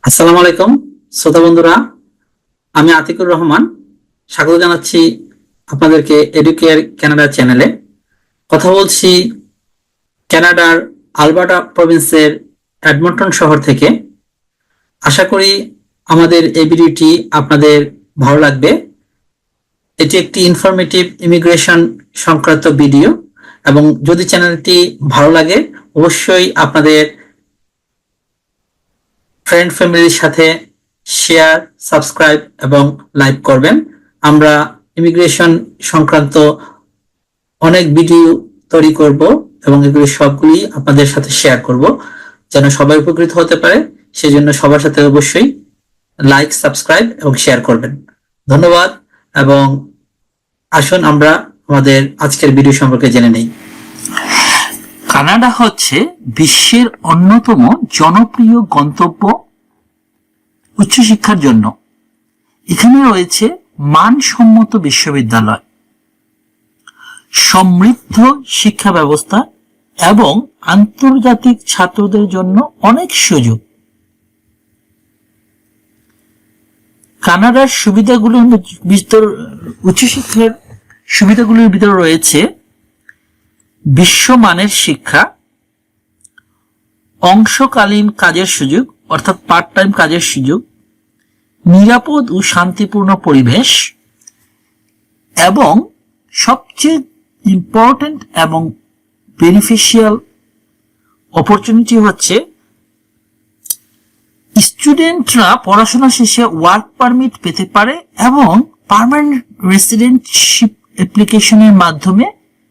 আসসালামু আলাইকুম শ্রোতা বন্ধুরা, আমি আতিকুর রহমান স্বাগত জানাচ্ছি আপনাদেরকে এডুকেয়ার কানাডা চ্যানেলে। কথা বলছি কানাডার আলবার্টা প্রভিন্সের এডমন্টন শহর থেকে। আশা করি আমাদের এই ভিডিওটি আপনাদের ভালো লাগবে। এটি একটি ইনফরমেটিভ ইমিগ্রেশন সংক্রান্ত ভিডিও এবং যদি চ্যানেলটি ভালো লাগে অবশ্যই আপনাদের ফ্রেন্ড ফ্যামিলির সাথে শেয়ার, সাবস্ক্রাইব এবং লাইক করবেন। আমরা ইমিগ্রেশন সংক্রান্ত অনেক ভিডিও তৈরি করব এবং এগুলি সবগুলি আপনাদের সাথে শেয়ার করব যেন সবাই উপকৃত হতে পারে। সেজন্য সবার সাথে অবশ্যই লাইক, সাবস্ক্রাইব এবং শেয়ার করবেন। ধন্যবাদ এবং আসুন আমরা আমাদের আজকের ভিডিও সম্পর্কে জেনে নেই। কানাডা হচ্ছে বিশ্বের অন্যতম জনপ্রিয় গন্তব্য উচ্চশিক্ষার জন্য। এখানে রয়েছে মানসম্মত বিশ্ববিদ্যালয়, সমৃদ্ধ শিক্ষা ব্যবস্থা এবং আন্তর্জাতিক ছাত্রদের জন্য অনেক সুযোগ। কানাডার সুবিধাগুলোর উচ্চশিক্ষার সুবিধাগুলির ভিতরে রয়েছে বিশ্বমানের শিক্ষা, অংশকালীন কাজের সুযোগ অর্থাৎ পার্ট টাইম কাজের সুযোগ, নিরাপদ ও শান্তিপূর্ণ পরিবেশ এবং সবচেয়ে ইম্পর্টেন্ট এবং বেনিফিশিয়াল অপরচুনিটি হচ্ছে স্টুডেন্টরা পড়াশোনা শেষে ওয়ার্ক পারমিট পেতে পারে এবং পার্মানেন্ট রেসিডেন্টশিপ অ্যাপ্লিকেশনের মাধ্যমে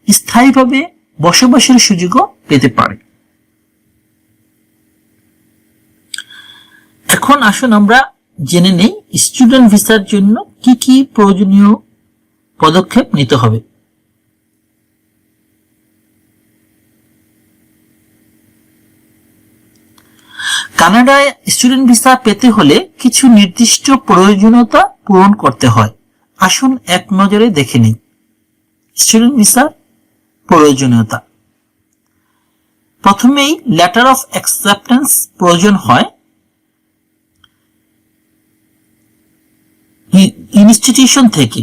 স্থায়ীভাবে বসবাসের সুযোগও পেতে পারে। এখন আসুন আমরা জেনে নেই স্টুডেন্ট ভিসার জন্য কি কি প্রয়োজনীয় পদক্ষেপ নিতে হবে। কানাডায় স্টুডেন্ট ভিসা পেতে হলে কিছু নির্দিষ্ট প্রয়োজনীয়তা পূরণ করতে হয়। আসুন এক নজরে দেখে নিই স্টুডেন্ট ভিসার প্রয়োজনীয়তা। প্রথমেই লেটার অফ অ্যাকসেপ্টেন্স প্রয়োজন হয় ইনস্টিটিউশন থেকে।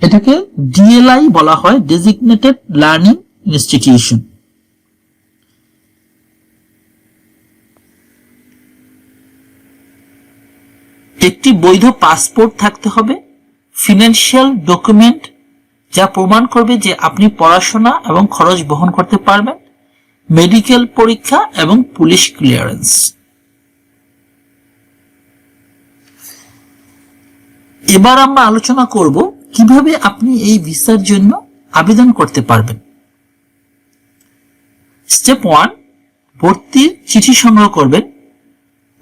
এটাকে ডিএলআই বলা হয়, ডেজিগনেটেড লার্নিং ইনস্টিটিউশন। একটি বৈধ পাসপোর্ট থাকতে হবে, ফিনান্সিয়াল ডকুমেন্ট যা প্রমাণ করবে যে আপনি পড়াশোনা এবং খরচ বহন করতে পারবেন, মেডিকেল পরীক্ষা এবং পুলিশ ক্লিয়ারেন্স। এবার আমরা আলোচনা করব কিভাবে আপনি এই ভিসার জন্য আবেদন করতে পারবেন। স্টেপ 1, ভর্তির চিঠি সংগ্রহ করবেন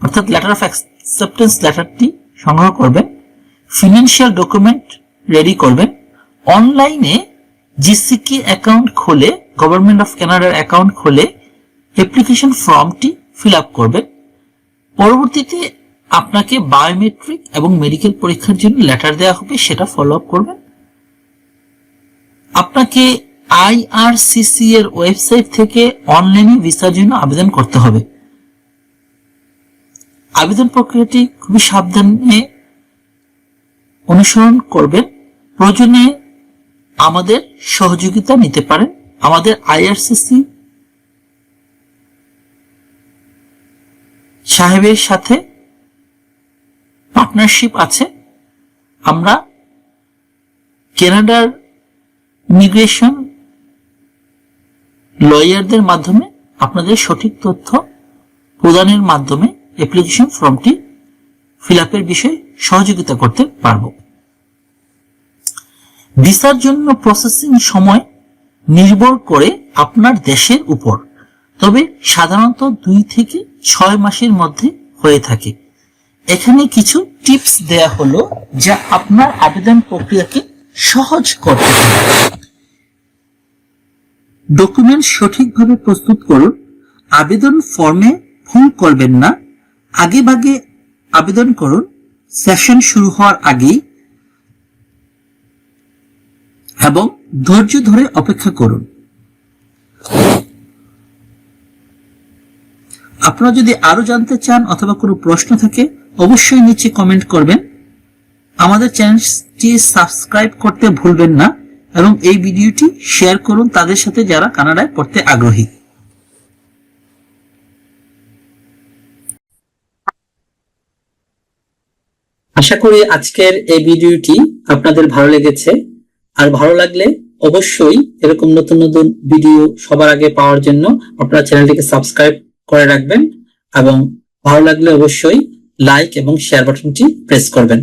অর্থাৎ লেটার অফ অ্যাকসেপ্টেন্স লেটারটি সংগ্রহ করবেন, ফিনান্সিয়াল ডকুমেন্ট রেডি করবেন, অনলাইনে জিসিকে অ্যাকাউন্ট খুলে গভর্নমেন্ট অফ কানাডার অ্যাকাউন্ট খুলে অ্যাপ্লিকেশন ফর্মটি ফিল আপ করবেন। পরবর্তীতে আপনাকে বায়োমেট্রিক এবং মেডিকেল পরীক্ষার জন্য লেটার দেওয়া হবে, সেটা ফলো আপ করবেন। আপনাকে আইআরসিসি এর ওয়েবসাইট থেকে অনলাইনে ভিসার জন্য আবেদন করতে হবে। আবেদন প্রক্রিয়াটি খুবই সাবধানে অনুসরণ করবেন। প্রয়োজনে আমাদের সহযোগিতা নিতে পারেন। আমাদের আইআরসিসি সাহেবের সাথে পার্টনারশিপ আছে। আমরা কানাডার ইমিগ্রেশন লয়ারদের মাধ্যমে আপনাদের সঠিক তথ্য প্রদানের মাধ্যমে অ্যাপ্লিকেশন ফর্মটি ফিল আপের বিষয়ে সহযোগিতা করতে পারব। ভিসার জন্য প্রসেসিং সময় নির্ভর করে আপনার দেশের উপর, তবে সাধারণত 2 থেকে 6 মাসের মধ্যে হয়ে থাকে। এখানে কিছু টিপস দেয়া হলো যা আপনার আবেদন প্রক্রিয়াকে সহজ করতে পারে। ডকুমেন্ট সঠিকভাবে প্রস্তুত করুন। আবেদন ফর্মে ভুল করবেন না। আগেভাগে আবেদন করুন সেশন শুরু হওয়ার আগেই এবং ধৈর্য ধরে অপেক্ষা করুন। আপনারা যদি আরো জানতে চান অথবা কোনো প্রশ্ন থাকে অবশ্যই নিচে কমেন্ট করবেন। আমাদের চ্যানেলটি সাবস্ক্রাইব করতে ভুলবেন না এবং এই ভিডিওটি শেয়ার করুন তাদের সাথে যারা কানাডায় পড়তে আগ্রহী। আশা করি আজকের এই ভিডিওটি আপনাদের ভালো লেগেছে। আর ভালো লাগলে অবশ্যই এরকম নতুন নতুন ভিডিও সবার আগে পাওয়ার জন্য আপনারা চ্যানেলটিকে সাবস্ক্রাইব করে রাখবেন এবং ভালো লাগলে অবশ্যই লাইক এবং শেয়ার বাটনটি প্রেস করবেন।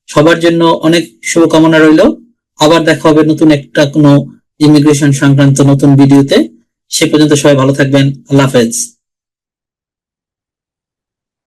সবার জন্য অনেক শুভকামনা রইল। আবার দেখা হবে নতুন একটা কোনো ইমিগ্রেশন সংক্রান্ত নতুন ভিডিওতে। সে পর্যন্ত সবাই ভালো থাকবেন। আল্লাহ হাফেজ।